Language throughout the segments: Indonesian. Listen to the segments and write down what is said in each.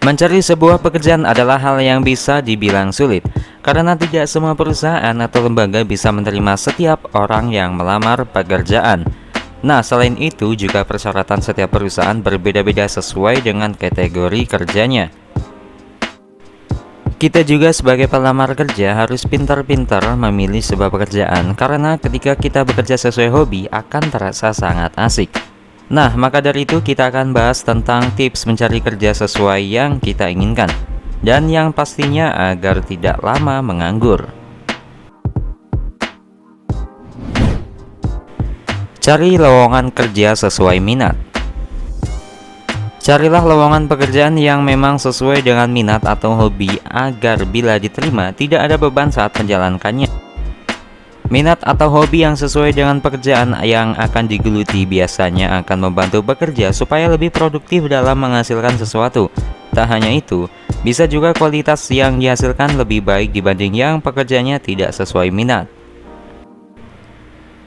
Mencari sebuah pekerjaan adalah hal yang bisa dibilang sulit, karena tidak semua perusahaan atau lembaga bisa menerima setiap orang yang melamar pekerjaan. Nah, selain itu juga persyaratan setiap perusahaan berbeda-beda sesuai dengan kategori kerjanya. Kita juga sebagai pelamar kerja harus pintar-pintar memilih sebuah pekerjaan, karena ketika kita bekerja sesuai hobi akan terasa sangat asik. Nah, maka dari itu kita akan bahas tentang tips mencari kerja sesuai yang kita inginkan, dan yang pastinya agar tidak lama menganggur. Cari lowongan kerja sesuai minat. Carilah lowongan pekerjaan yang memang sesuai dengan minat atau hobi agar bila diterima tidak ada beban saat menjalankannya. Minat atau hobi yang sesuai dengan pekerjaan yang akan digeluti biasanya akan membantu bekerja supaya lebih produktif dalam menghasilkan sesuatu. Tak hanya itu, bisa juga kualitas yang dihasilkan lebih baik dibanding yang pekerjaannya tidak sesuai minat.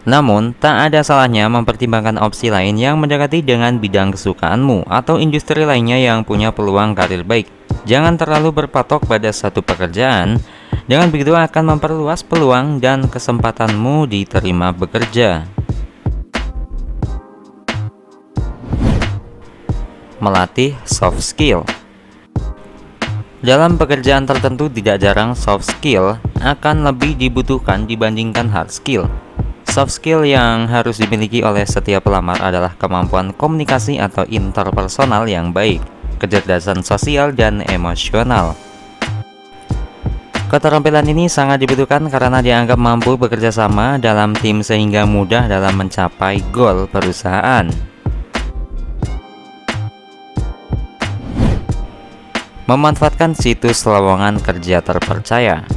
Namun, tak ada salahnya mempertimbangkan opsi lain yang mendekati dengan bidang kesukaanmu atau industri lainnya yang punya peluang karir baik. Jangan terlalu berpatok pada satu pekerjaan. Dengan begitu akan memperluas peluang dan kesempatanmu diterima bekerja. Melatih soft skill. Dalam pekerjaan tertentu tidak jarang soft skill akan lebih dibutuhkan dibandingkan hard skill. Soft skill yang harus dimiliki oleh setiap pelamar adalah kemampuan komunikasi atau interpersonal yang baik, kecerdasan sosial dan emosional. Keterampilan ini sangat dibutuhkan karena dianggap mampu bekerja sama dalam tim sehingga mudah dalam mencapai goal perusahaan. Memanfaatkan situs lowongan kerja terpercaya.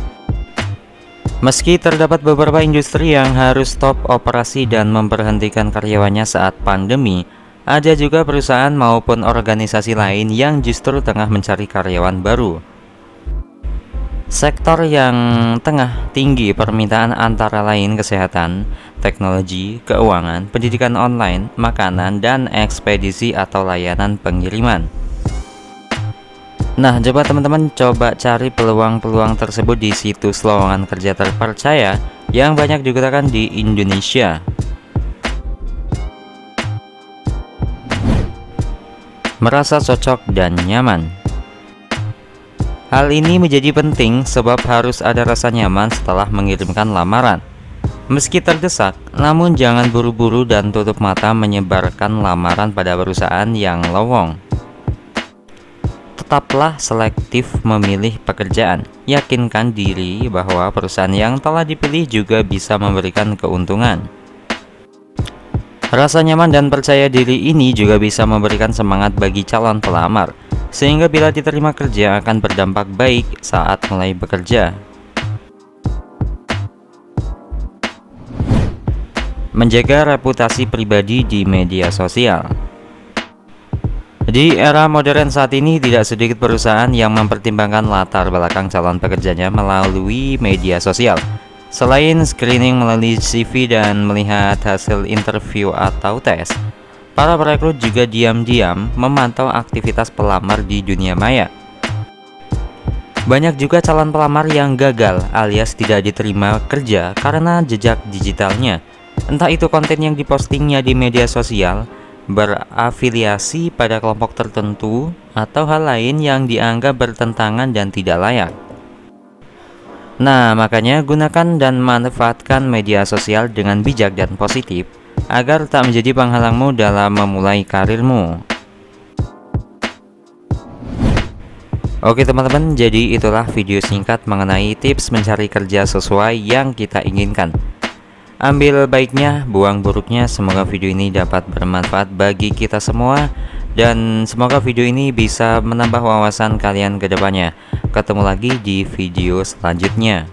Meski terdapat beberapa industri yang harus stop operasi dan memberhentikan karyawannya saat pandemi, ada juga perusahaan maupun organisasi lain yang justru tengah mencari karyawan baru. Sektor yang tengah tinggi permintaan antara lain kesehatan, teknologi, keuangan, pendidikan online, makanan, dan ekspedisi atau layanan pengiriman. Nah, coba teman-teman cari peluang-peluang tersebut di situs lowongan kerja terpercaya yang banyak digunakan di Indonesia. Merasa cocok dan nyaman. Hal ini menjadi penting sebab harus ada rasa nyaman setelah mengirimkan lamaran. Meski terdesak, namun jangan buru-buru dan tutup mata menyebarkan lamaran pada perusahaan yang lowong. Tetaplah selektif memilih pekerjaan. Yakinkan diri bahwa perusahaan yang telah dipilih juga bisa memberikan keuntungan. Rasa nyaman dan percaya diri ini juga bisa memberikan semangat bagi calon pelamar, sehingga bila diterima kerja akan berdampak baik saat mulai bekerja. Menjaga reputasi pribadi di media sosial. Di era modern saat ini tidak sedikit perusahaan yang mempertimbangkan latar belakang calon pekerjanya melalui media sosial. Selain screening melalui CV dan melihat hasil interview atau tes, para perekrut juga diam-diam memantau aktivitas pelamar di dunia maya. Banyak juga calon pelamar yang gagal alias tidak diterima kerja karena jejak digitalnya. Entah itu konten yang dipostingnya di media sosial, berafiliasi pada kelompok tertentu, atau hal lain yang dianggap bertentangan dan tidak layak. Nah, makanya gunakan dan manfaatkan media sosial dengan bijak dan positif agar tak menjadi penghalangmu dalam memulai karirmu. Oke teman-teman, jadi itulah video singkat mengenai tips mencari kerja sesuai yang kita inginkan. Ambil baiknya, buang buruknya. Semoga video ini dapat bermanfaat bagi kita semua, dan semoga video ini bisa menambah wawasan kalian ke depannya. Ketemu lagi di video selanjutnya.